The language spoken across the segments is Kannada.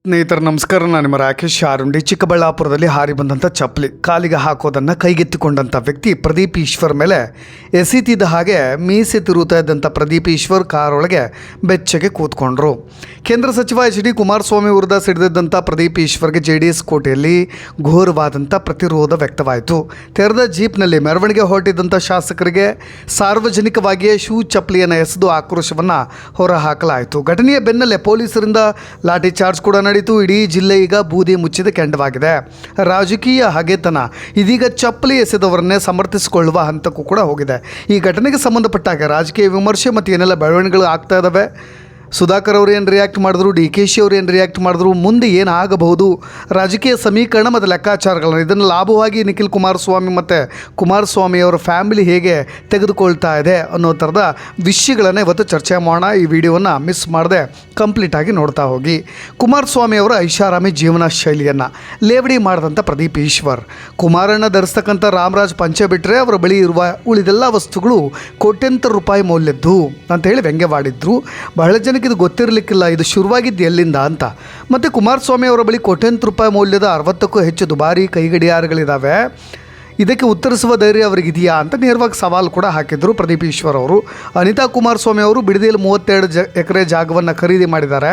ಸ್ನೇಹಿತರು ನಮಸ್ಕಾರ. ನಾನು ನಿಮ್ಮ ರಾಕೇಶ್ ಆರುಂಡಿ. ಚಿಕ್ಕಬಳ್ಳಾಪುರದಲ್ಲಿ ಹಾರಿ ಬಂದಂಥ ಚಪ್ಪಲಿ ಕಾಲಿಗೆ ಹಾಕೋದನ್ನು ಕೈಗೆತ್ತಿಕೊಂಡಂಥ ವ್ಯಕ್ತಿ ಪ್ರದೀಪ್ ಈಶ್ವರ್ ಮೇಲೆ ಎಸೀತಿದ್ದ ಹಾಗೆ ಮೀಸೆ ತಿರುತ್ತಾ ಇದ್ದಂಥ ಪ್ರದೀಪ್ ಈಶ್ವರ್ ಕಾರೊಳಗೆ ಬೆಚ್ಚಗೆ ಕೂತ್ಕೊಂಡ್ರು. ಕೇಂದ್ರ ಸಚಿವ ಎಚ್ ಡಿ ಕುಮಾರಸ್ವಾಮಿ ವಿರುದ್ಧ ಸಿಡಿದಿದ್ದಂಥ ಪ್ರದೀಪ್ ಈಶ್ವರ್ಗೆ JDS ಕೋಟೆಯಲ್ಲಿ ಘೋರವಾದಂಥ ಪ್ರತಿರೋಧ ವ್ಯಕ್ತವಾಯಿತು. ತೆರೆದ ಜೀಪ್ನಲ್ಲಿ ಮೆರವಣಿಗೆ ಹೊರಟಿದ್ದಂಥ ಶಾಸಕರಿಗೆ ಸಾರ್ವಜನಿಕವಾಗಿಯೇ ಶೂ ಚಪ್ಪಲಿಯನ್ನು ಎಸೆದು ಆಕ್ರೋಶವನ್ನು ಹೊರಹಾಕಲಾಯಿತು. ಘಟನೆಯ ಬೆನ್ನಲ್ಲೇ ಪೊಲೀಸರಿಂದ ಲಾಠಿ ಚಾರ್ಜ್ ಕೂಡ ನಡೆಯಿತು. ಇಡೀ ಜಿಲ್ಲೆ ಈಗ ಬೂದಿ ಮುಚ್ಚಿದ ಕೆಂಡವಾಗಿದೆ. ರಾಜಕೀಯ ಹಗೆತನ ಇದೀಗ ಚಪ್ಪಲಿ ಎಸೆದವರನ್ನೇ ಸಮರ್ಥಿಸಿಕೊಳ್ಳುವ ಹಂತಕ್ಕೂ ಕೂಡ ಹೋಗಿದೆ. ಈ ಘಟನೆಗೆ ಸಂಬಂಧಪಟ್ಟಾಗ ರಾಜಕೀಯ ವಿಮರ್ಶೆ ಮತ್ತು ಏನೆಲ್ಲ ಬೆಳವಣಿಗೆಗಳು ಆಗ್ತಾ ಇದ್ದಾವೆ, ಸುಧಾಕರ್ ಅವರು ಏನು ರಿಯಾಕ್ಟ್ ಮಾಡಿದ್ರು, DKಶಿ ಅವರು ಏನು ರಿಯಾಕ್ಟ್ ಮಾಡಿದ್ರು, ಮುಂದೆ ಏನಾಗಬಹುದು, ರಾಜಕೀಯ ಸಮೀಕರಣ ಮತ್ತು ಲೆಕ್ಕಾಚಾರಗಳನ್ನು ಇದನ್ನು ಲಾಭವಾಗಿ ನಿಖಿಲ್ ಕುಮಾರಸ್ವಾಮಿ ಮತ್ತು ಕುಮಾರಸ್ವಾಮಿಯವರ ಫ್ಯಾಮಿಲಿ ಹೇಗೆ ತೆಗೆದುಕೊಳ್ತಾ ಇದೆ ಅನ್ನೋ ಥರದ ವಿಷಯಗಳನ್ನು ಇವತ್ತು ಚರ್ಚೆ ಮಾಡೋಣ. ಈ ವಿಡಿಯೋವನ್ನು ಮಿಸ್ ಮಾಡದೆ ಕಂಪ್ಲೀಟಾಗಿ ನೋಡ್ತಾ ಹೋಗಿ. ಕುಮಾರಸ್ವಾಮಿ ಅವರ ಐಷಾರಾಮಿ ಜೀವನ ಶೈಲಿಯನ್ನು ಲೇವಡಿ ಮಾಡಿದಂಥ ಪ್ರದೀಪ್ ಈಶ್ವರ್ ಕುಮಾರಣ್ಣ ಧರಿಸ್ತಕ್ಕಂಥ ರಾಮರಾಜ್ ಪಂಚೆ ಬಿಟ್ಟರೆ ಅವರ ಬಳಿ ಇರುವ ಉಳಿದೆಲ್ಲ ವಸ್ತುಗಳು ಕೋಟ್ಯಂತರ ರೂಪಾಯಿ ಮೌಲ್ಯದ್ದು ಅಂತ ಹೇಳಿ ವ್ಯಂಗ್ಯವಾಡಿದ್ರು. ಬಹಳ ಜನಕ್ಕೆ ಇದು ಗೊತ್ತಿರಲಿಕ್ಕಿಲ್ಲ ಇದು ಶುರುವಾಗಿದ್ದು ಎಲ್ಲಿಂದ ಅಂತ. ಮತ್ತು ಕುಮಾರಸ್ವಾಮಿ ಅವರ ಬಳಿ ಕೋಟ್ಯಂತರ ರೂಪಾಯಿ ಮೌಲ್ಯದ 60ಕ್ಕೂ ಹೆಚ್ಚು ದುಬಾರಿ ಕೈಗಡಿಯಾರಗಳಿದ್ದಾವೆ. ಇದಕ್ಕೆ ಉತ್ತರಿಸುವ ಧೈರ್ಯ ಅವರಿಗಿದೆಯಾ ಅಂತ ನೇರವಾಗಿ ಸವಾಲು ಕೂಡ ಹಾಕಿದರು ಪ್ರದೀಪ್ ಈಶ್ವರ್ ಅವರು. ಅನಿತಾ ಕುಮಾರಸ್ವಾಮಿ ಅವರು ಬಿಡದಿಯಲ್ಲಿ 32 ಎಕರೆ ಜಾಗವನ್ನು ಖರೀದಿ ಮಾಡಿದ್ದಾರೆ.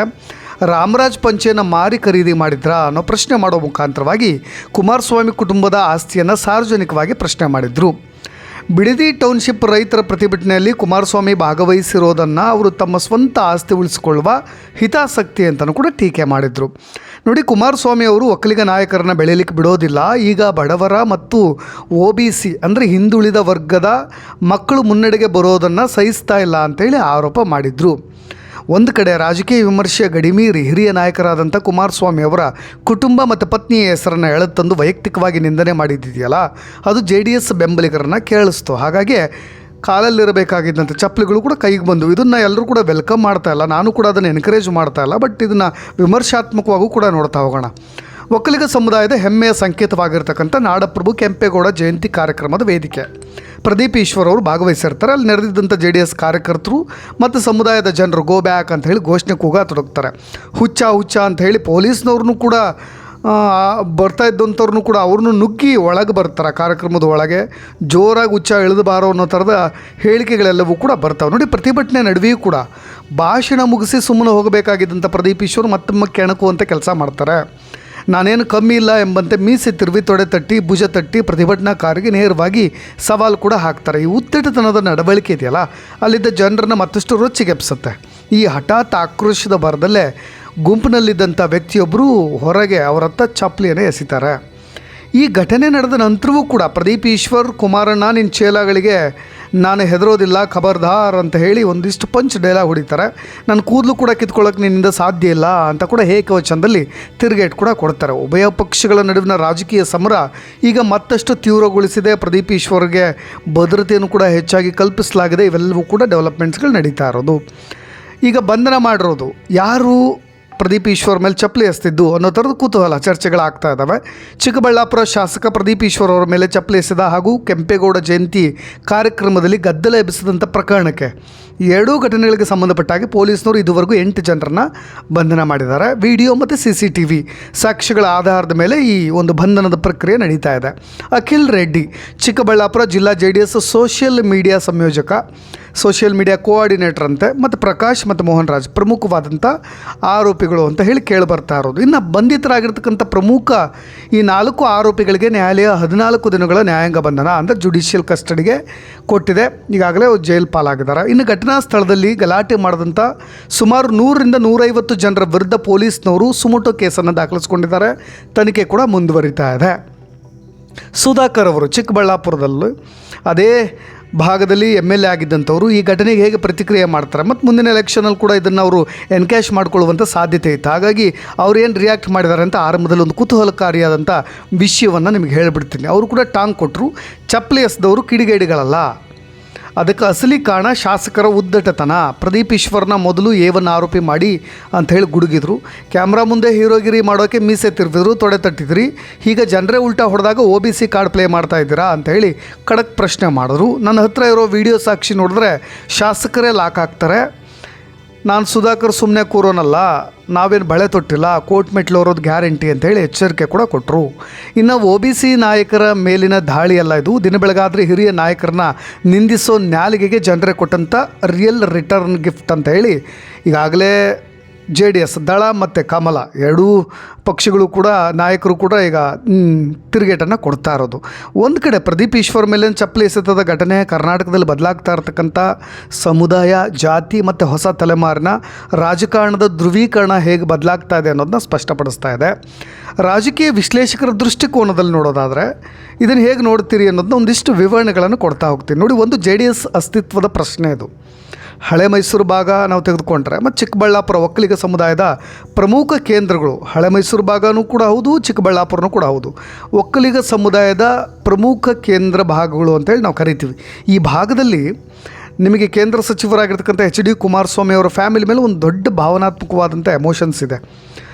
ರಾಮರಾಜ್ ಪಂಚೆಯನ್ನು ಮಾರಿ ಖರೀದಿ ಮಾಡಿದ್ರಾ ಅನ್ನೋ ಪ್ರಶ್ನೆ ಮಾಡೋ ಮುಖಾಂತರವಾಗಿ ಕುಮಾರಸ್ವಾಮಿ ಕುಟುಂಬದ ಆಸ್ತಿಯನ್ನು ಸಾರ್ವಜನಿಕವಾಗಿ ಪ್ರಶ್ನೆ ಮಾಡಿದರು. ಬಿಡದಿ ಟೌನ್ಶಿಪ್ ರೈತರ ಪ್ರತಿಭಟನೆಯಲ್ಲಿ ಕುಮಾರಸ್ವಾಮಿ ಭಾಗವಹಿಸಿರೋದನ್ನು ಅವರು ತಮ್ಮ ಸ್ವಂತ ಆಸ್ತಿ ಉಳಿಸಿಕೊಳ್ಳುವ ಹಿತಾಸಕ್ತಿ ಅಂತಲೂ ಕೂಡ ಟೀಕೆ ಮಾಡಿದರು. ನೋಡಿ, ಕುಮಾರಸ್ವಾಮಿ ಅವರು ಒಕ್ಕಲಿಗ ನಾಯಕರನ್ನು ಬೆಳೆಯಲಿಕ್ಕೆ ಬಿಡೋದಿಲ್ಲ. ಈಗ ಬಡವರ ಮತ್ತು OBC ಅಂದರೆ ಹಿಂದುಳಿದ ವರ್ಗದ ಮಕ್ಕಳು ಮುನ್ನಡೆಗೆ ಬರೋದನ್ನು ಸಹಿಸ್ತಾ ಇಲ್ಲ ಅಂತೇಳಿ ಆರೋಪ ಮಾಡಿದರು. ಒಂದು ಕಡೆ ರಾಜಕೀಯ ವಿಮರ್ಶೆ ಗಡಿಮೀರಿ ಹಿರಿಯ ನಾಯಕರಾದಂಥ ಕುಮಾರಸ್ವಾಮಿ ಅವರ ಕುಟುಂಬ ಮತ್ತು ಪತ್ನಿಯ ಹೆಸರನ್ನು ಎಳೆತಂದು ವೈಯಕ್ತಿಕವಾಗಿ ನಿಂದನೆ ಮಾಡಿದ್ದಿದೆಯಲ್ಲ, ಅದು JDS ಬೆಂಬಲಿಗರನ್ನು ಕೇಳಿಸ್ತು. ಹಾಗಾಗಿ ಕಾಲಲ್ಲಿರಬೇಕಾಗಿದ್ದಂಥ ಚಪ್ಪಲಿಗಳು ಕೂಡ ಕೈಗೆ ಬಂದು ಇದನ್ನು ಎಲ್ಲರೂ ಕೂಡ ವೆಲ್ಕಮ್ ಮಾಡ್ತಾ ಇಲ್ಲ, ನಾನು ಕೂಡ ಅದನ್ನು ಎನ್ಕರೇಜ್ ಮಾಡ್ತಾ ಇಲ್ಲ, ಬಟ್ ಇದನ್ನು ವಿಮರ್ಶಾತ್ಮಕವಾಗೂ ಕೂಡ ನೋಡ್ತಾ ಹೋಗೋಣ. ಒಕ್ಕಲಿಗ ಸಮುದಾಯದ ಹೆಮ್ಮೆಯ ಸಂಕೇತವಾಗಿರ್ತಕ್ಕಂಥ ನಾಡಪ್ರಭು ಕೆಂಪೇಗೌಡ ಜಯಂತಿ ಕಾರ್ಯಕ್ರಮದ ವೇದಿಕೆ ಪ್ರದೀಪ್ ಈಶ್ವರ್ ಅವರು ಭಾಗವಹಿಸಿರ್ತಾರೆ. ಅಲ್ಲಿ ನೆರೆದಿದ್ದಂಥ JDS ಕಾರ್ಯಕರ್ತರು ಮತ್ತು ಸಮುದಾಯದ ಜನರು ಗೋ ಬ್ಯಾಕ್ ಅಂತ ಹೇಳಿ ಘೋಷಣೆ ಕೂಗಾತೊಡಗ್ತಾರೆ. ಹುಚ್ಚ ಅಂತ ಹೇಳಿ ಪೊಲೀಸ್ನವ್ರನ್ನೂ ಕೂಡ ಬರ್ತಾ ಇದ್ದಂಥವ್ರನ್ನೂ ಕೂಡ ಅವ್ರನ್ನೂ ನುಗ್ಗಿ ಒಳಗೆ ಬರ್ತಾರೆ. ಕಾರ್ಯಕ್ರಮದ ಒಳಗೆ ಜೋರಾಗಿ ಹುಚ್ಚ ಇಳಿದು ಬಾರೋ ಅನ್ನೋ ಥರದ ಹೇಳಿಕೆಗಳೆಲ್ಲವೂ ಕೂಡ ಬರ್ತಾವೆ. ನೋಡಿ, ಪ್ರತಿಭಟನೆ ನಡುವೆಯೂ ಕೂಡ ಭಾಷಣ ಮುಗಿಸಿ ಸುಮ್ಮನೆ ಹೋಗಬೇಕಾಗಿದ್ದಂಥ ಪ್ರದೀಪ್ ಈಶ್ವರ್ ಮತ್ತೊಮ್ಮೆ ಕೆಣಕುವಂಥ ಕೆಲಸ ಮಾಡ್ತಾರೆ. ನಾನೇನು ಕಮ್ಮಿ ಇಲ್ಲ ಎಂಬಂತೆ ಮೀಸೆ ತಿರುವಿ ತೊಡೆ ತಟ್ಟಿ ಭುಜ ತಟ್ಟಿ ಪ್ರತಿಭಟನಾಕಾರರಿಗೆ ನೇರವಾಗಿ ಸವಾಲು ಕೂಡ ಹಾಕ್ತಾರೆ. ಈ ಉತ್ತಟತನದ ನಡವಳಿಕೆ ಇದೆಯಲ್ಲ, ಅಲ್ಲಿದ್ದ ಜನರನ್ನು ಮತ್ತಷ್ಟು ರೊಚ್ಚಿಗೆಪ್ಸುತ್ತೆ. ಈ ಹಠಾತ್ ಆಕ್ರೋಶದ ಭರದಲ್ಲೇ ಗುಂಪಿನಲ್ಲಿದ್ದಂಥ ವ್ಯಕ್ತಿಯೊಬ್ಬರು ಹೊರಗೆ ಅವರತ್ತ ಚಪ್ಪಲಿಯನ್ನು ಎಸಿತಾರೆ. ಈ ಘಟನೆ ನಡೆದ ನಂತರವೂ ಕೂಡ ಪ್ರದೀಪ್ ಈಶ್ವರ್, ಕುಮಾರಣ್ಣ ನಿನ್ನ ಚೇಲಾಗಳಿಗೆ ನಾನು ಹೆದರೋದಿಲ್ಲ ಖಬರ್ದಾರ್ ಅಂತ ಹೇಳಿ ಒಂದಿಷ್ಟು ಪಂಚ್ ಡೈಲಾಗ್ ಹೊಡಿತಾರೆ. ನನ್ನ ಕೂದಲು ಕೂಡ ಕಿತ್ಕೊಳ್ಳೋಕೆ ನಿನ್ನಿಂದ ಸಾಧ್ಯ ಇಲ್ಲ ಅಂತ ಕೂಡ ಏಕವಚನದಲ್ಲಿ ತಿರುಗೇಟ್ ಕೂಡ ಕೊಡ್ತಾರೆ. ಉಭಯ ಪಕ್ಷಗಳ ನಡುವಿನ ರಾಜಕೀಯ ಸಮರ ಈಗ ಮತ್ತಷ್ಟು ತೀವ್ರಗೊಳಿಸಿದೆ. ಪ್ರದೀಪ್ ಈಶ್ವರ್ಗೆ ಭದ್ರತೆಯನ್ನು ಕೂಡ ಹೆಚ್ಚಾಗಿ ಕಲ್ಪಿಸಲಾಗಿದೆ. ಇವೆಲ್ಲವೂ ಕೂಡ ಡೆವಲಪ್ಮೆಂಟ್ಸ್ಗಳು ನಡೀತಾ ಇರೋದು. ಈಗ ಬಂಧನ ಮಾಡಿರೋದು ಯಾರು ಪ್ರದೀಪ್ ಈಶ್ವರ್ ಮೇಲೆ ಚಪ್ಪಲಿ ಎಸೆದಿದ್ದು ಅನ್ನೋ ಥರದ ಕುತೂಹಲ ಚರ್ಚೆಗಳಾಗ್ತಾ ಇದ್ದಾವೆ. ಚಿಕ್ಕಬಳ್ಳಾಪುರ ಶಾಸಕ ಪ್ರದೀಪ್ ಈಶ್ವರ್ ಅವರ ಮೇಲೆ ಚಪ್ಪಲಿ ಎಸೆದ ಹಾಗೂ ಕೆಂಪೇಗೌಡ ಜಯಂತಿ ಕಾರ್ಯಕ್ರಮದಲ್ಲಿ ಗದ್ದಲ ಎಬ್ಬಿಸಿದಂಥ ಪ್ರಕರಣಕ್ಕೆ ಎರಡೂ ಘಟನೆಗಳಿಗೆ ಸಂಬಂಧಪಟ್ಟಾಗಿ ಪೊಲೀಸ್ನವರು ಇದುವರೆಗೂ 8 ಜನರನ್ನು ಬಂಧನ ಮಾಡಿದ್ದಾರೆ. ವಿಡಿಯೋ ಮತ್ತು CCTV ಸಾಕ್ಷ್ಯಗಳ ಆಧಾರದ ಮೇಲೆ ಈ ಒಂದು ಬಂಧನದ ಪ್ರಕ್ರಿಯೆ ನಡೀತಾ ಇದೆ. ಅಖಿಲ್ ರೆಡ್ಡಿ ಚಿಕ್ಕಬಳ್ಳಾಪುರ ಜಿಲ್ಲಾ JDS ಸೋಷಿಯಲ್ ಮೀಡಿಯಾ ಸಂಯೋಜಕ, ಸೋಷಿಯಲ್ ಮೀಡಿಯಾ ಕೋಆರ್ಡಿನೇಟರ್ ಅಂತೆ, ಮತ್ತು ಪ್ರಕಾಶ್ ಮತ್ತು ಮೋಹನ್ ರಾಜ್ ಪ್ರಮುಖವಾದಂಥ ಆರೋಪಿಗಳು ಅಂತ ಹೇಳಿ ಕೇಳಿಬರ್ತಾ ಇರೋದು. ಇನ್ನು ಬಂಧಿತರಾಗಿರ್ತಕ್ಕಂಥ ಪ್ರಮುಖ ಈ 4 ಆರೋಪಿಗಳಿಗೆ ನ್ಯಾಯಾಲಯ 14 ದಿನಗಳ ನ್ಯಾಯಾಂಗ ಬಂಧನ ಅಂದರೆ ಜುಡಿಷಿಯಲ್ ಕಸ್ಟಡಿಗೆ ಕೊಟ್ಟಿದೆ. ಈಗಾಗಲೇ ಜೈಲು ಪಾಲಾಗಿದ್ದಾರೆ. ಇನ್ನು ಘಟನಾ ಸ್ಥಳದಲ್ಲಿ ಗಲಾಟೆ ಮಾಡಿದಂಥ ಸುಮಾರು 100ರಿಂದ 150 ಜನರ ವಿರುದ್ಧ ಪೊಲೀಸ್ನವರು ಸುಮೋಟೋ ಕೇಸನ್ನು ದಾಖಲಿಸಿಕೊಂಡಿದ್ದಾರೆ. ತನಿಖೆ ಕೂಡ ಮುಂದುವರಿತಾ ಇದೆ. ಸುಧಾಕರ್ ಅವರು ಚಿಕ್ಕಬಳ್ಳಾಪುರದಲ್ಲೂ ಅದೇ ಭಾಗದಲ್ಲಿ MLA ಆಗಿದ್ದಂಥವರು ಈ ಘಟನೆಗೆ ಹೇಗೆ ಪ್ರತಿಕ್ರಿಯೆ ಮಾಡ್ತಾರೆ ಮತ್ತು ಮುಂದಿನ ಎಲೆಕ್ಷನಲ್ಲಿ ಕೂಡ ಇದನ್ನು ಅವರು ಎನ್ಕ್ಯಾಶ್ ಮಾಡಿಕೊಳ್ಳುವಂಥ ಸಾಧ್ಯತೆ ಇತ್ತು. ಹಾಗಾಗಿ ಅವ್ರು ಏನು ರಿಯಾಕ್ಟ್ ಮಾಡಿದ್ದಾರೆ ಅಂತ ಆರಂಭದಲ್ಲಿ ಒಂದು ಕುತೂಹಲಕಾರಿಯಾದಂಥ ವಿಷಯವನ್ನು ನಿಮಗೆ ಹೇಳಿಬಿಡ್ತೀನಿ. ಅವರು ಕೂಡ ಟಾಂಗ್ ಕೊಟ್ಟರು. ಚಪ್ಪಲಿ ಎಸೆದವರು ಕಿಡಿಗೇಡಿಗಳಲ್ಲ, ಅದಕ್ಕೆ ಅಸಲಿ ಕಾರಣ ಶಾಸಕರ ಉದ್ದಟತನ. ಪ್ರದೀಪ್ ಈಶ್ವರ್ನ ಮೊದಲು A1 ಆರೋಪಿ ಮಾಡಿ ಅಂತ ಹೇಳಿ ಗುಡುಗಿದ್ರು. ಕ್ಯಾಮ್ರಾ ಮುಂದೆ ಹೀರೋಗಿರಿ ಮಾಡೋಕ್ಕೆ ಮೀಸೆ ತಿರುವಿದ್ರು, ತೊಡೆ ತಟ್ಟಿದ್ರಿ. ಈಗ ಜನರೇ ಉಲ್ಟಾ ಹೊಡೆದಾಗ OBC ಕಾರ್ಡ್ ಪ್ಲೇ ಮಾಡ್ತಾ ಇದ್ದೀರಾ ಅಂತ ಹೇಳಿ ಖಡಕ್ ಪ್ರಶ್ನೆ ಮಾಡಿದ್ರು. ನನ್ನ ಹತ್ರ ಇರೋ ವಿಡಿಯೋ ಸಾಕ್ಷಿ ನೋಡಿದ್ರೆ ಶಾಸಕರೇ ಲಾಕ್ ಆಗ್ತಾರೆ. ನಾನು ಸುಧಾಕರ್ ಸುಮ್ಮನೆ ಕೂರೋನಲ್ಲ, ನಾವೇನು ಬಳೆ ತೊಟ್ಟಿಲ್ಲ, ಕೋರ್ಟ್ ಮೆಟ್ಲು ಹೊರೋದು ಗ್ಯಾರಂಟಿ ಅಂತೇಳಿ ಎಚ್ಚರಿಕೆ ಕೂಡ ಕೊಟ್ಟರು. ಇನ್ನು OBC ನಾಯಕರ ಮೇಲಿನ ದಾಳಿಯಲ್ಲ ಇದು, ದಿನ ಬೆಳಗಾದರೆ ಹಿರಿಯ ನಾಯಕರನ್ನ ನಿಂದಿಸೋ ನ್ಯಾಲಿಗೆಗೆ ಜನರೇ ಕೊಟ್ಟಂಥ ರಿಯಲ್ ರಿಟರ್ನ್ ಗಿಫ್ಟ್ ಅಂತ ಹೇಳಿ ಈಗಾಗಲೇ JDS ದಳ ಮತ್ತು ಕಮಲ ಎರಡೂ ಪಕ್ಷಗಳು ಕೂಡ ನಾಯಕರು ಕೂಡ ಈಗ ತಿರುಗೇಟನ್ನು ಕೊಡ್ತಾ ಇರೋದು. ಒಂದು ಕಡೆ ಪ್ರದೀಪ್ ಈಶ್ವರ್ ಮೇಲಿನ ಚಪ್ಪಲಿ ಎಸೆತದ ಘಟನೆ ಕರ್ನಾಟಕದಲ್ಲಿ ಬದಲಾಗ್ತಾ ಇರತಕ್ಕಂಥ ಸಮುದಾಯ, ಜಾತಿ ಮತ್ತು ಹೊಸ ತಲೆಮಾರಿನ ರಾಜಕಾರಣದ ಧ್ರುವೀಕರಣ ಹೇಗೆ ಬದಲಾಗ್ತಾ ಇದೆ ಅನ್ನೋದನ್ನ ಸ್ಪಷ್ಟಪಡಿಸ್ತಾ ಇದೆ. ರಾಜಕೀಯ ವಿಶ್ಲೇಷಕರ ದೃಷ್ಟಿಕೋನದಲ್ಲಿ ನೋಡೋದಾದರೆ ಇದನ್ನು ಹೇಗೆ ನೋಡ್ತೀರಿ ಅನ್ನೋದನ್ನ ಒಂದಿಷ್ಟು ವಿವರಣೆಗಳನ್ನು ಕೊಡ್ತಾ ಹೋಗ್ತೀನಿ. ನೋಡಿ, ಒಂದು JDS ಅಸ್ತಿತ್ವದ ಪ್ರಶ್ನೆ ಇದು. ಹಳೆ ಮೈಸೂರು ಭಾಗ ನಾವು ತೆಗೆದುಕೊಂಡ್ರೆ ಮತ್ತು ಚಿಕ್ಕಬಳ್ಳಾಪುರ ಒಕ್ಕಲಿಗ ಸಮುದಾಯದ ಪ್ರಮುಖ ಕೇಂದ್ರಗಳು. ಹಳೆ ಮೈಸೂರು ಭಾಗನೂ ಕೂಡ ಹೌದು, ಚಿಕ್ಕಬಳ್ಳಾಪುರನೂ ಕೂಡ ಹೌದು. ಒಕ್ಕಲಿಗ ಸಮುದಾಯದ ಪ್ರಮುಖ ಕೇಂದ್ರ ಭಾಗಗಳು ಅಂತೇಳಿ ನಾವು ಕರಿತೀವಿ. ಈ ಭಾಗದಲ್ಲಿ ನಿಮಗೆ ಕೇಂದ್ರ ಸಚಿವರಾಗಿರ್ತಕ್ಕಂಥ HD ಕುಮಾರಸ್ವಾಮಿ ಅವರ ಫ್ಯಾಮಿಲಿ ಮೇಲೆ ಒಂದು ದೊಡ್ಡ ಭಾವನಾತ್ಮಕವಾದಂಥ ಎಮೋಷನ್ಸ್ ಇದೆ.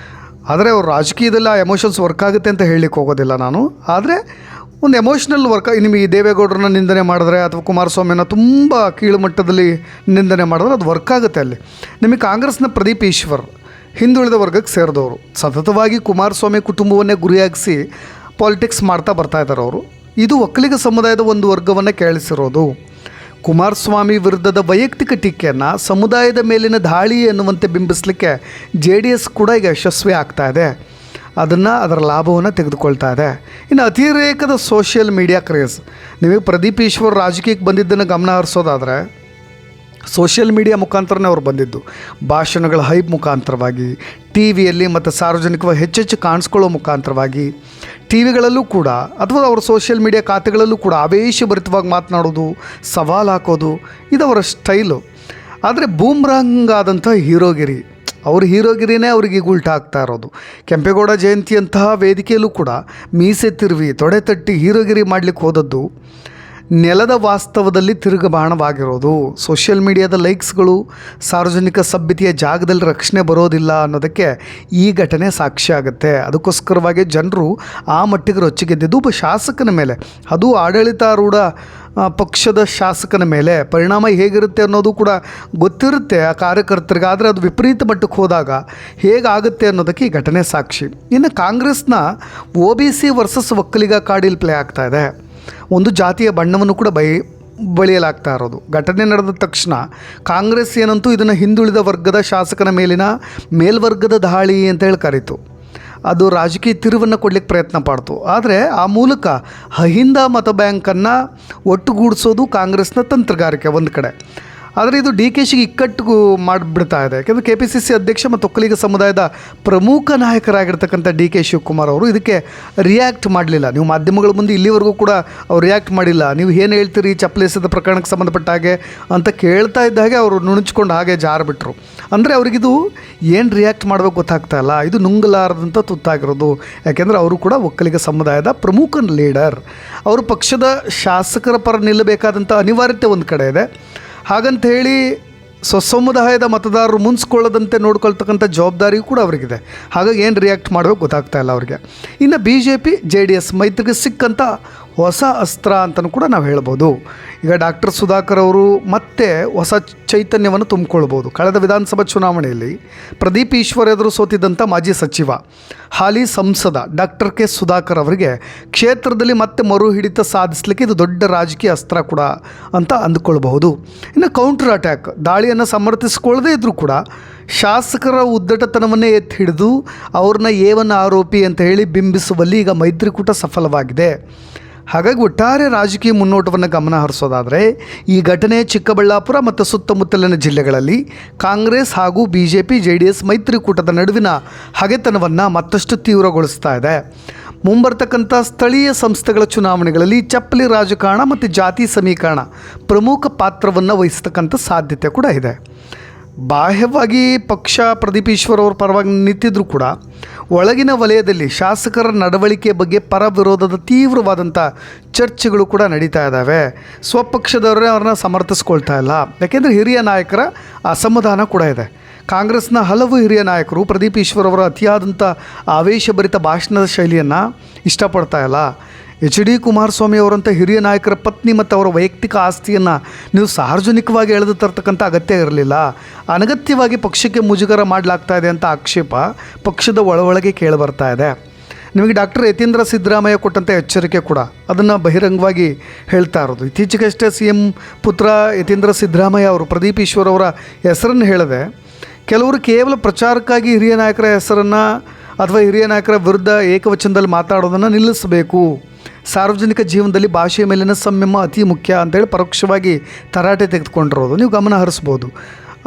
ಆದರೆ ಅವ್ರ ರಾಜಕೀಯದಲ್ಲಿ ಆ ಎಮೋಷನ್ಸ್ ವರ್ಕ್ ಆಗುತ್ತೆ ಅಂತ ಹೇಳಲಿಕ್ಕೆ ಹೋಗೋದಿಲ್ಲ ನಾನು. ಆದರೆ ಒಂದು ಎಮೋಷ್ನಲ್ ವರ್ಕ್, ನಿಮಗೆ ದೇವೇಗೌಡರನ್ನ ನಿಂದನೆ ಮಾಡಿದ್ರೆ ಅಥವಾ ಕುಮಾರಸ್ವಾಮಿನ ತುಂಬ ಕೀಳು ಮಟ್ಟದಲ್ಲಿ ನಿಂದನೆ ಮಾಡಿದ್ರೆ ಅದು ವರ್ಕ್ ಆಗುತ್ತೆ. ಅಲ್ಲಿ ನಿಮಗೆ ಕಾಂಗ್ರೆಸ್ನ ಪ್ರದೀಪ್ ಈಶ್ವರ್ ಹಿಂದುಳಿದ ವರ್ಗಕ್ಕೆ ಸೇರಿದವರು, ಸತತವಾಗಿ ಕುಮಾರಸ್ವಾಮಿ ಕುಟುಂಬವನ್ನೇ ಗುರಿಯಾಗಿಸಿ ಪಾಲಿಟಿಕ್ಸ್ ಮಾಡ್ತಾ ಬರ್ತಾ ಇದ್ದಾರೆ ಅವರು. ಇದು ಒಕ್ಕಲಿಗ ಸಮುದಾಯದ ಒಂದು ವರ್ಗವನ್ನೇ ಕೇಳಿಸಿರೋದು. ಕುಮಾರಸ್ವಾಮಿ ವಿರುದ್ಧದ ವೈಯಕ್ತಿಕ ಟೀಕೆಯನ್ನು ಸಮುದಾಯದ ಮೇಲಿನ ದಾಳಿ ಎನ್ನುವಂತೆ ಬಿಂಬಿಸಲಿಕ್ಕೆ JDS ಕೂಡ ಈಗ ಯಶಸ್ವಿ ಆಗ್ತಾ ಇದೆ. ಅದರ ಲಾಭವನ್ನು ತೆಗೆದುಕೊಳ್ತಾ ಇದೆ. ಇನ್ನು ಅತಿರೇಕದ ಸೋಷಿಯಲ್ ಮೀಡಿಯಾ ಕ್ರೇಜ್. ನಿಮಗೆ ಪ್ರದೀಪ್ ಈಶ್ವರ್ ರಾಜಕೀಯಕ್ಕೆ ಬಂದಿದ್ದನ್ನು ಗಮನ ಹರಿಸೋದಾದರೆ ಸೋಷಿಯಲ್ ಮೀಡಿಯಾ ಮುಖಾಂತರನೇ ಅವ್ರು ಬಂದಿದ್ದು. ಭಾಷಣಗಳ ಹೈಪ್ ಮುಖಾಂತರವಾಗಿ, TVಯಲ್ಲಿ ಮತ್ತು ಸಾರ್ವಜನಿಕವಾಗಿ ಹೆಚ್ಚೆಚ್ಚು ಕಾಣಿಸ್ಕೊಳ್ಳೋ ಮುಖಾಂತರವಾಗಿ, TVಗಳಲ್ಲೂ ಕೂಡ ಅಥವಾ ಅವರ ಸೋಷಿಯಲ್ ಮೀಡಿಯಾ ಖಾತೆಗಳಲ್ಲೂ ಕೂಡ ಆವೇಶಭರಿತವಾಗಿ ಮಾತನಾಡೋದು, ಸವಾಲು ಹಾಕೋದು ಇದವರ ಸ್ಟೈಲು. ಆದರೆ ಬೂಮ್ರಾಂಗ್ ಆದಂಥ ಹೀರೋಗಿರಿ, ಅವ್ರ ಹೀರೋಗಿರಿನೇ ಅವ್ರಿಗೆ ಉಲ್ಟಾ ಆಗ್ತಾ ಇರೋದು. ಕೆಂಪೇಗೌಡ ಜಯಂತಿಯಂತಹ ವೇದಿಕೆಯಲ್ಲೂ ಕೂಡ ಮೀಸೆ ತಿರುವಿ ತೊಡೆ ತಟ್ಟಿ ಹೀರೋಗಿರಿ ಮಾಡಲಿಕ್ಕೆ ಹೋದದ್ದು ನೆಲದ ವಾಸ್ತವದಲ್ಲಿ ತಿರುಗಬಾಣವಾಗಿರೋದು. ಸೋಷಿಯಲ್ ಮೀಡಿಯಾದ ಲೈಕ್ಸ್ಗಳು ಸಾರ್ವಜನಿಕ ಸಭ್ಯತೆಯ ಜಾಗದಲ್ಲಿ ರಕ್ಷಣೆ ಬರೋದಿಲ್ಲ ಅನ್ನೋದಕ್ಕೆ ಈ ಘಟನೆ ಸಾಕ್ಷಿ ಆಗುತ್ತೆ. ಅದಕ್ಕೋಸ್ಕರವಾಗಿ ಜನರು ಆ ಮಟ್ಟಿಗೆ ರೊಚ್ಚಿಗೆದ್ದಿದ್ದು ಒಬ್ಬ ಶಾಸಕನ ಮೇಲೆ, ಅದು ಆಡಳಿತಾರೂಢ ಪಕ್ಷದ ಶಾಸಕನ ಮೇಲೆ ಪರಿಣಾಮ ಹೇಗಿರುತ್ತೆ ಅನ್ನೋದು ಕೂಡ ಗೊತ್ತಿರುತ್ತೆ ಆ ಕಾರ್ಯಕರ್ತರಿಗೆ. ಆದರೆ ಅದು ವಿಪರೀತ ಮಟ್ಟಕ್ಕೆ ಹೋದಾಗ ಹೇಗಾಗುತ್ತೆ ಅನ್ನೋದಕ್ಕೆ ಈ ಘಟನೆ ಸಾಕ್ಷಿ. ಇನ್ನು ಕಾಂಗ್ರೆಸ್ನ OBC ವರ್ಸಸ್ ಒಕ್ಕಲಿಗ ಕಾರ್ಡಿಲ್ ಪ್ಲೇ ಆಗ್ತಾ ಇದೆ. ಒಂದು ಜಾತಿಯ ಬಣ್ಣವನ್ನು ಕೂಡ ಬಳಿಯಲಾಗ್ತಾ ಇರೋದು. ಘಟನೆ ನಡೆದ ತಕ್ಷಣ ಕಾಂಗ್ರೆಸ್ ಏನಂತೂ ಇದನ್ನು ಹಿಂದುಳಿದ ವರ್ಗದ ಶಾಸಕನ ಮೇಲಿನ ಮೇಲ್ವರ್ಗದ ದಾಳಿ ಅಂತ ಹೇಳಿ ಕರೀತು. ಅದು ರಾಜಕೀಯ ತಿರುವನ್ನು ಕೊಡಲಿಕ್ಕೆ ಪ್ರಯತ್ನ ಪಡ್ತು. ಆದರೆ ಆ ಮೂಲಕ ಅಹಿಂದ ಮತ ಬ್ಯಾಂಕನ್ನು ಒಟ್ಟುಗೂಡಿಸೋದು ಕಾಂಗ್ರೆಸ್ನ ತಂತ್ರಗಾರಿಕೆ ಒಂದು ಕಡೆ. ಆದರೆ ಇದು DKಶಿಗೆ ಇಕ್ಕಟ್ಟು ಮಾಡಿಬಿಡ್ತಾ ಇದೆ. ಯಾಕೆಂದರೆ KPCC ಅಧ್ಯಕ್ಷ ಮತ್ತು ಒಕ್ಕಲಿಗ ಸಮುದಾಯದ ಪ್ರಮುಖ ನಾಯಕರಾಗಿರ್ತಕ್ಕಂಥ DK ಶಿವಕುಮಾರ್ ಅವರು ಇದಕ್ಕೆ ರಿಯಾಕ್ಟ್ ಮಾಡಲಿಲ್ಲ. ನೀವು ಮಾಧ್ಯಮಗಳ ಮುಂದೆ ಇಲ್ಲಿವರೆಗೂ ಕೂಡ ಅವ್ರು ರಿಯಾಕ್ಟ್ ಮಾಡಿಲ್ಲ. ನೀವು ಏನು ಹೇಳ್ತೀರಿ ಚಪ್ಪಲಿ ಎಸೆದ ಪ್ರಕರಣಕ್ಕೆ ಸಂಬಂಧಪಟ್ಟ ಹಾಗೆ ಅಂತ ಕೇಳ್ತಾ ಇದ್ದ ಹಾಗೆ ಅವರು ನುಣುಚ್ಕೊಂಡು ಹಾಗೆ ಜಾರಿಬಿಟ್ರು. ಅಂದರೆ ಅವ್ರಿಗಿದು ಏನು ರಿಯಾಕ್ಟ್ ಮಾಡಬೇಕು ಗೊತ್ತಾಗ್ತಾ ಇಲ್ಲ. ಇದು ನುಂಗಲಾರದಂಥ ತುತ್ತಾಗಿರೋದು. ಯಾಕೆಂದರೆ ಅವರು ಕೂಡ ಒಕ್ಕಲಿಗ ಸಮುದಾಯದ ಪ್ರಮುಖ ಲೀಡರ್. ಅವರು ಪಕ್ಷದ ಶಾಸಕರ ಪರ ನಿಲ್ಲಬೇಕಾದಂಥ ಅನಿವಾರ್ಯತೆ ಒಂದು ಕಡೆ ಇದೆ. ಹಾಗಂತ ಹೇಳಿ ಸ್ವಸಮುದಾಯದ ಮತದಾರರು ಮುನ್ಸ್ಕೊಳ್ಳದಂತೆ ನೋಡ್ಕೊಳ್ತಕ್ಕಂಥ ಜವಾಬ್ದಾರಿಯೂ ಕೂಡ ಅವರಿಗಿದೆ. ಹಾಗಾಗಿ ಏನು ರಿಯಾಕ್ಟ್ ಮಾಡಬೇಕು ಗೊತ್ತಾಗ್ತಾ ಇಲ್ಲ ಅವರಿಗೆ. ಇನ್ನು BJP JDS ಮೈತ್ರಿಗೆ ಸಿಕ್ಕಂಥ ಹೊಸ ಅಸ್ತ್ರ ಅಂತಲೂ ಕೂಡ ನಾವು ಹೇಳ್ಬೋದು. ಈಗ ಡಾಕ್ಟರ್ ಸುಧಾಕರ್ ಅವರು ಮತ್ತೆ ಹೊಸ ಚೈತನ್ಯವನ್ನು ತುಂಬಿಕೊಳ್ಬೋದು. ಕಳೆದ ವಿಧಾನಸಭಾ ಚುನಾವಣೆಯಲ್ಲಿ ಪ್ರದೀಪ್ ಈಶ್ವರ್ ಎದುರು ಸೋತಿದ್ದಂಥ ಮಾಜಿ ಸಚಿವ ಹಾಲಿ ಸಂಸದ ಡಾಕ್ಟರ್ K ಸುಧಾಕರ್ ಅವರಿಗೆ ಕ್ಷೇತ್ರದಲ್ಲಿ ಮತ್ತೆ ಮರು ಹಿಡಿತ ಸಾಧಿಸಲಿಕ್ಕೆ ಇದು ದೊಡ್ಡ ರಾಜಕೀಯ ಅಸ್ತ್ರ ಕೂಡ ಅಂತ ಅಂದುಕೊಳ್ಬಹುದು. ಇನ್ನು ಕೌಂಟರ್ ಅಟ್ಯಾಕ್, ದಾಳಿಯನ್ನು ಸಮರ್ಥಿಸಿಕೊಳ್ಳದೇ ಇದ್ದರೂ ಕೂಡ ಶಾಸಕರ ಉದ್ದಟತನವನ್ನೇ ಎತ್ತಿ ಹಿಡಿದು ಅವ್ರನ್ನ A1 ಆರೋಪಿ ಅಂತ ಹೇಳಿ ಬಿಂಬಿಸುವಲ್ಲಿ ಈಗ ಮೈತ್ರಿಕೂಟ ಸಫಲವಾಗಿದೆ. ಹಾಗಾಗಿ ಒಟ್ಟಾರೆ ರಾಜಕೀಯ ಮುನ್ನೋಟವನ್ನು ಗಮನ ಹರಿಸೋದಾದರೆ ಈ ಘಟನೆ ಚಿಕ್ಕಬಳ್ಳಾಪುರ ಮತ್ತು ಸುತ್ತಮುತ್ತಲಿನ ಜಿಲ್ಲೆಗಳಲ್ಲಿ ಕಾಂಗ್ರೆಸ್ ಹಾಗೂ BJP JDS ಮೈತ್ರಿಕೂಟದ ನಡುವಿನ ಹಗೆತನವನ್ನು ಮತ್ತಷ್ಟು ತೀವ್ರಗೊಳಿಸ್ತಾ ಇದೆ. ಮುಂಬರ್ತಕ್ಕಂಥ ಸ್ಥಳೀಯ ಸಂಸ್ಥೆಗಳ ಚುನಾವಣೆಗಳಲ್ಲಿ ಚಪ್ಪಲಿ ರಾಜಕಾರಣ ಮತ್ತು ಜಾತಿ ಸಮೀಕರಣ ಪ್ರಮುಖ ಪಾತ್ರವನ್ನು ವಹಿಸ್ತಕ್ಕಂಥ ಸಾಧ್ಯತೆ ಕೂಡ ಇದೆ. ಬಾಹ್ಯವಾಗಿ ಪಕ್ಷ ಪ್ರದೀಪ್ ಈಶ್ವರ್ ಅವ್ರ ಪರವಾಗಿ ನಿಂತಿದ್ರೂ ಕೂಡ ಒಳಗಿನ ವಲಯದಲ್ಲಿ ಶಾಸಕರ ನಡವಳಿಕೆ ಬಗ್ಗೆ ಪರ ವಿರೋಧದ ತೀವ್ರವಾದಂಥ ಚರ್ಚೆಗಳು ಕೂಡ ನಡೀತಾ ಇದ್ದಾವೆ. ಸ್ವಪಕ್ಷದವರೇ ಅವ್ರನ್ನ ಸಮರ್ಥಿಸ್ಕೊಳ್ತಾ ಇಲ್ಲ. ಯಾಕೆಂದರೆ ಹಿರಿಯ ನಾಯಕರ ಅಸಮಾಧಾನ ಕೂಡ ಇದೆ. ಕಾಂಗ್ರೆಸ್ನ ಹಲವು ಹಿರಿಯ ನಾಯಕರು ಪ್ರದೀಪ್ ಈಶ್ವರ್ ಅವರ ಅತಿಯಾದಂಥ ಆವೇಶಭರಿತ ಭಾಷಣದ ಶೈಲಿಯನ್ನು ಇಷ್ಟಪಡ್ತಾ ಇಲ್ಲ. HD ಕುಮಾರಸ್ವಾಮಿ ಅವರಂಥ ಹಿರಿಯ ನಾಯಕರ ಪತ್ನಿ ಮತ್ತು ಅವರ ವೈಯಕ್ತಿಕ ಆಸ್ತಿಯನ್ನು ನೀವು ಸಾರ್ವಜನಿಕವಾಗಿ ಎಳೆದು ತರ್ತಕ್ಕಂಥ ಅಗತ್ಯ ಇರಲಿಲ್ಲ. ಅನಗತ್ಯವಾಗಿ ಪಕ್ಷಕ್ಕೆ ಮುಜುಗರ ಮಾಡಲಾಗ್ತಾ ಇದೆ ಅಂತ ಆಕ್ಷೇಪ ಪಕ್ಷದ ಒಳಗೆ ಕೇಳಿಬರ್ತಾ ಇದೆ. ನಿಮಗೆ ಡಾಕ್ಟರ್ ಯತೀಂದ್ರ ಸಿದ್ದರಾಮಯ್ಯ ಕೊಟ್ಟಂಥ ಎಚ್ಚರಿಕೆ ಕೂಡ ಅದನ್ನು ಬಹಿರಂಗವಾಗಿ ಹೇಳ್ತಾ ಇರೋದು. ಇತ್ತೀಚೆಗಷ್ಟೇ CM ಪುತ್ರ ಯತೀಂದ್ರ ಸಿದ್ದರಾಮಯ್ಯ ಅವರು ಪ್ರದೀಪ್ ಈಶ್ವರ್ ಅವರ ಹೆಸರನ್ನು ಹೇಳಿದೆ. ಕೆಲವರು ಕೇವಲ ಪ್ರಚಾರಕ್ಕಾಗಿ ಹಿರಿಯ ನಾಯಕರ ಹೆಸರನ್ನು ಅಥವಾ ಹಿರಿಯ ನಾಯಕರ ವಿರುದ್ಧ ಏಕವಚನದಲ್ಲಿ ಮಾತಾಡೋದನ್ನು ನಿಲ್ಲಿಸಬೇಕು. ಸಾರ್ವಜನಿಕ ಜೀವನದಲ್ಲಿ ಭಾಷೆಯ ಮೇಲಿನ ಸಂಯಮ ಅತಿ ಮುಖ್ಯ ಅಂತೇಳಿ ಪರೋಕ್ಷವಾಗಿ ತರಾಟೆ ತೆಗೆದುಕೊಂಡಿರೋದು ನೀವು ಗಮನ ಹರಿಸ್ಬೋದು.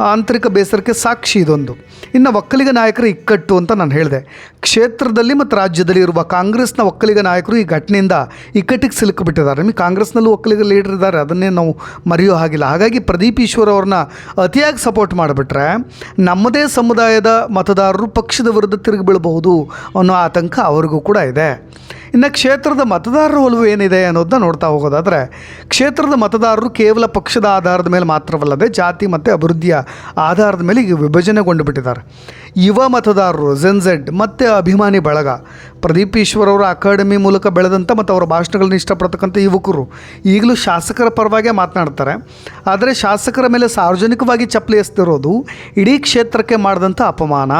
ಆಂತರಿಕ ಬೇಸರಕ್ಕೆ ಸಾಕ್ಷಿ ಇದೊಂದು. ಇನ್ನು ಒಕ್ಕಲಿಗ ನಾಯಕರ ಇಕ್ಕಟ್ಟು ಅಂತ ನಾನು ಹೇಳಿದೆ. ಕ್ಷೇತ್ರದಲ್ಲಿ ಮತ್ತು ರಾಜ್ಯದಲ್ಲಿ ಇರುವ ಕಾಂಗ್ರೆಸ್ನ ಒಕ್ಕಲಿಗ ನಾಯಕರು ಈ ಘಟನೆಯಿಂದ ಇಕ್ಕಟ್ಟಿಗೆ ಸಿಲುಕಿಬಿಟ್ಟಿದ್ದಾರೆ. ನಿಮಗೆ ಕಾಂಗ್ರೆಸ್ನಲ್ಲೂ ಒಕ್ಕಲಿಗ ಲೀಡರ್ ಇದ್ದಾರೆ, ಅದನ್ನೇ ನಾವು ಮರೆಯೋ ಹಾಗಿಲ್ಲ. ಹಾಗಾಗಿ ಪ್ರದೀಪ್ ಈಶ್ವರ್ ಅವ್ರನ್ನ ಅತಿಯಾಗಿ ಸಪೋರ್ಟ್ ಮಾಡಿಬಿಟ್ರೆ ನಮ್ಮದೇ ಸಮುದಾಯದ ಮತದಾರರು ಪಕ್ಷದ ವಿರುದ್ಧ ತಿರುಗಿ ಬೀಳಬಹುದು ಅನ್ನೋ ಆತಂಕ ಅವ್ರಿಗೂ ಕೂಡ ಇದೆ. ಇನ್ನು ಕ್ಷೇತ್ರದ ಮತದಾರರ ಒಲವು ಏನಿದೆ ಅನ್ನೋದನ್ನ ನೋಡ್ತಾ ಹೋಗೋದಾದರೆ, ಕ್ಷೇತ್ರದ ಮತದಾರರು ಕೇವಲ ಪಕ್ಷದ ಆಧಾರದ ಮೇಲೆ ಮಾತ್ರವಲ್ಲದೆ ಜಾತಿ ಮತ್ತು ಅಭಿವೃದ್ಧಿಯ ಆಧಾರದ ಮೇಲೆ ಈಗ ವಿಭಜನೆಗೊಂಡು ಬಿಟ್ಟಿದ್ದಾರೆ. ಯುವ ಮತದಾರರು ZenZ ಮತ್ತು ಅಭಿಮಾನಿ ಬಳಗ, ಪ್ರದೀಪ್ ಈಶ್ವರ್ ಅವರ ಅಕಾಡೆಮಿ ಮೂಲಕ ಬೆಳೆದಂಥ ಮತ್ತು ಅವರ ಭಾಷಣಗಳನ್ನ ಇಷ್ಟಪಡ್ತಕ್ಕಂಥ ಯುವಕರು ಈಗಲೂ ಶಾಸಕರ ಪರವಾಗೇ ಮಾತನಾಡ್ತಾರೆ. ಆದರೆ ಶಾಸಕರ ಮೇಲೆ ಸಾರ್ವಜನಿಕವಾಗಿ ಚಪ್ಪಲಿ ಎಸೆದಿರೋದು ಇಡೀ ಕ್ಷೇತ್ರಕ್ಕೆ ಮಾಡಿದಂಥ ಅಪಮಾನ.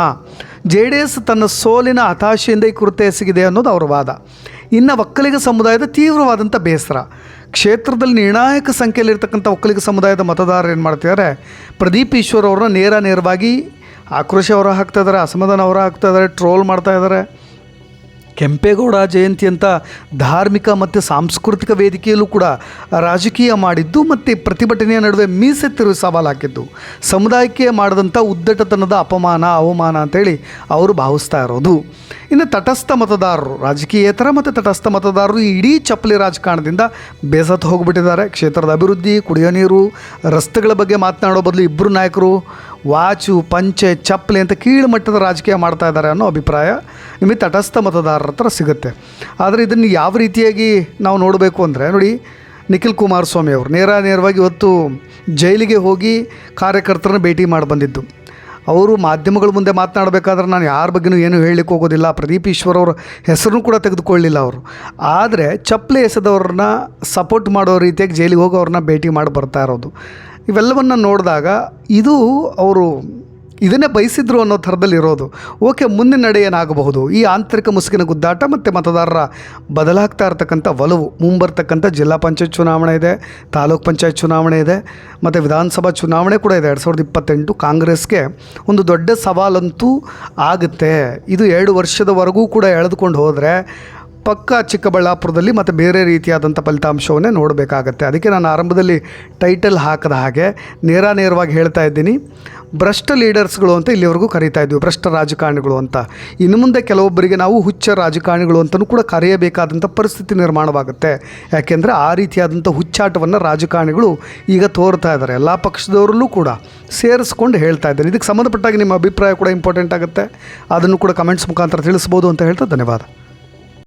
JDS ತನ್ನ ಸೋಲಿನ ಹತಾಶೆಯಿಂದ ಈ ಕೃತ್ಯ ಎಸಗಿದೆ ಅನ್ನೋದು ಅವರ ವಾದ. ಇನ್ನು ಒಕ್ಕಲಿಗ ಸಮುದಾಯದ ತೀವ್ರವಾದಂಥ ಬೇಸರ. ಕ್ಷೇತ್ರದಲ್ಲಿ ನಿರ್ಣಾಯಕ ಸಂಖ್ಯೆಯಲ್ಲಿರ್ತಕ್ಕಂಥ ಒಕ್ಕಲಿಗ ಸಮುದಾಯದ ಮತದಾರರು ಏನು ಮಾಡ್ತಿದ್ದಾರೆ, ಪ್ರದೀಪ್ ಈಶ್ವರ್ ಅವ್ರನ್ನ ನೇರವಾಗಿ ಆಕ್ರೋಶ ಹೊರ ಹಾಕ್ತಾಯಿದ್ದಾರೆ, ಅಸಮಾಧಾನ ಹೊರ ಹಾಕ್ತಾಯಿದ್ದಾರೆ, ಟ್ರೋಲ್ ಮಾಡ್ತಾಯಿದ್ದಾರೆ. ಕೆಂಪೇಗೌಡ ಜಯಂತಿ ಅಂತ ಧಾರ್ಮಿಕ ಮತ್ತು ಸಾಂಸ್ಕೃತಿಕ ವೇದಿಕೆಯಲ್ಲೂ ಕೂಡ ರಾಜಕೀಯ ಮಾಡಿದ್ದು ಮತ್ತು ಪ್ರತಿಭಟನೆಯ ನಡುವೆ ಮೀಸೆ ತಿರುಗಿ ಸವಾಲು ಹಾಕಿದ್ದು ಸಮುದಾಯಕ್ಕೆ ಮಾಡಿದಂಥ ಉದ್ದಟತನದ ಅಪಮಾನ ಅವಮಾನ ಅಂತೇಳಿ ಅವರು ಭಾವಿಸ್ತಾ ಇರೋದು. ಇನ್ನು ತಟಸ್ಥ ಮತದಾರರು, ರಾಜಕೀಯೇತರ ಮತ್ತು ತಟಸ್ಥ ಮತದಾರರು ಈ ಇಡೀ ಚಪ್ಪಲಿ ರಾಜಕಾರಣದಿಂದ ಬೇಸತ್ತು ಹೋಗಿಬಿಟ್ಟಿದ್ದಾರೆ. ಕ್ಷೇತ್ರದ ಅಭಿವೃದ್ಧಿ, ಕುಡಿಯೋ ನೀರು, ರಸ್ತೆಗಳ ಬಗ್ಗೆ ಮಾತನಾಡೋ ಬದಲು ಇಬ್ಬರು ನಾಯಕರು ವಾಚು ಪಂಚೆ ಚಪ್ಪಲಿ ಅಂತ ಕೀಳು ಮಟ್ಟದ ರಾಜಕೀಯ ಮಾಡ್ತಾ ಇದ್ದಾರೆ ಅನ್ನೋ ಅಭಿಪ್ರಾಯ ನಿಮಗೆ ತಟಸ್ಥ ಮತದಾರರ ಹತ್ರ ಸಿಗುತ್ತೆ. ಆದರೆ ಇದನ್ನು ಯಾವ ರೀತಿಯಾಗಿ ನಾವು ನೋಡಬೇಕು ಅಂದರೆ, ನೋಡಿ, ನಿಖಿಲ್ ಕುಮಾರಸ್ವಾಮಿ ಅವರು ನೇರವಾಗಿ ಇವತ್ತು ಜೈಲಿಗೆ ಹೋಗಿ ಕಾರ್ಯಕರ್ತರನ್ನ ಭೇಟಿ ಮಾಡಿ ಬಂದಿದ್ದು. ಅವರು ಮಾಧ್ಯಮಗಳ ಮುಂದೆ ಮಾತನಾಡಬೇಕಾದ್ರೆ ನಾನು ಯಾರ ಬಗ್ಗೆನೂ ಏನೂ ಹೇಳಲಿಕ್ಕೆ ಹೋಗೋದಿಲ್ಲ, ಪ್ರದೀಪ್ ಈಶ್ವರ್ ಅವ್ರ ಹೆಸರನ್ನು ಕೂಡ ತೆಗೆದುಕೊಳ್ಳಿಲ್ಲ ಅವರು. ಆದರೆ ಚಪ್ಪಲಿ ಎಸೆದವ್ರನ್ನ ಸಪೋರ್ಟ್ ಮಾಡೋ ರೀತಿಯಾಗಿ ಜೈಲಿಗೆ ಹೋಗಿ ಅವ್ರನ್ನ ಭೇಟಿ ಮಾಡಿ ಬರ್ತಾ ಇರೋದು, ಇವೆಲ್ಲವನ್ನು ನೋಡಿದಾಗ ಇದು ಅವರು ಇದನ್ನೇ ಬಯಸಿದ್ರು ಅನ್ನೋ ಥರದಲ್ಲಿ ಇರೋದು. ಓಕೆ, ಮುಂದಿನ ನಡೆ ಏನಾಗಬಹುದು? ಈ ಆಂತರಿಕ ಮುಸುಕಿನ ಗುದ್ದಾಟ ಮತ್ತು ಮತದಾರರ ಬದಲಾಗ್ತಾ ಇರ್ತಕ್ಕಂಥ ಒಲವು. ಮುಂಬರ್ತಕ್ಕಂಥ ಜಿಲ್ಲಾ ಪಂಚಾಯತ್ ಚುನಾವಣೆ ಇದೆ, ತಾಲೂಕ್ ಪಂಚಾಯತ್ ಚುನಾವಣೆ ಇದೆ ಮತ್ತು ವಿಧಾನಸಭಾ ಚುನಾವಣೆ ಕೂಡ ಇದೆ 2028. ಕಾಂಗ್ರೆಸ್ಗೆ ಒಂದು ದೊಡ್ಡ ಸವಾಲಂತೂ ಆಗುತ್ತೆ. ಇದು 2 ವರ್ಷದವರೆಗೂ ಕೂಡ ಎಳೆದುಕೊಂಡು ಹೋದರೆ ಪಕ್ಕ ಚಿಕ್ಕಬಳ್ಳಾಪುರದಲ್ಲಿ ಮತ್ತು ಬೇರೆ ರೀತಿಯಾದಂಥ ಫಲಿತಾಂಶವನ್ನೇ ನೋಡಬೇಕಾಗತ್ತೆ. ಅದಕ್ಕೆ ನಾನು ಆರಂಭದಲ್ಲಿ ಟೈಟಲ್ ಹಾಕದ ಹಾಗೆ ನೇರವಾಗಿ ಹೇಳ್ತಾ ಇದ್ದೀನಿ, ಭ್ರಷ್ಟ ಲೀಡರ್ಸ್ಗಳು ಅಂತ ಇಲ್ಲಿವರೆಗೂ ಕರೀತಾ ಇದ್ವಿ, ಭ್ರಷ್ಟ ರಾಜಕಾರಣಿಗಳು ಅಂತ. ಇನ್ನು ಮುಂದೆ ಕೆಲವೊಬ್ಬರಿಗೆ ನಾವು ಹುಚ್ಚ ರಾಜಕಾರಣಿಗಳು ಅಂತಲೂ ಕೂಡ ಕರೆಯಬೇಕಾದಂಥ ಪರಿಸ್ಥಿತಿ ನಿರ್ಮಾಣವಾಗುತ್ತೆ. ಯಾಕೆಂದರೆ ಆ ರೀತಿಯಾದಂಥ ಹುಚ್ಚಾಟವನ್ನು ರಾಜಕಾರಣಿಗಳು ಈಗ ತೋರ್ತಾ ಇದ್ದಾರೆ. ಎಲ್ಲ ಪಕ್ಷದವರಲ್ಲೂ ಕೂಡ ಸೇರಿಸ್ಕೊಂಡು ಹೇಳ್ತಾ ಇದ್ದಾರೆ. ಇದಕ್ಕೆ ಸಂಬಂಧಪಟ್ಟಾಗಿ ನಿಮ್ಮ ಅಭಿಪ್ರಾಯ ಕೂಡ ಇಂಪಾರ್ಟೆಂಟ್ ಆಗುತ್ತೆ, ಅದನ್ನು ಕೂಡ ಕಮೆಂಟ್ಸ್ ಮುಖಾಂತರ ತಿಳಿಸ್ಬೋದು ಅಂತ ಹೇಳ್ತಾ ಧನ್ಯವಾದ.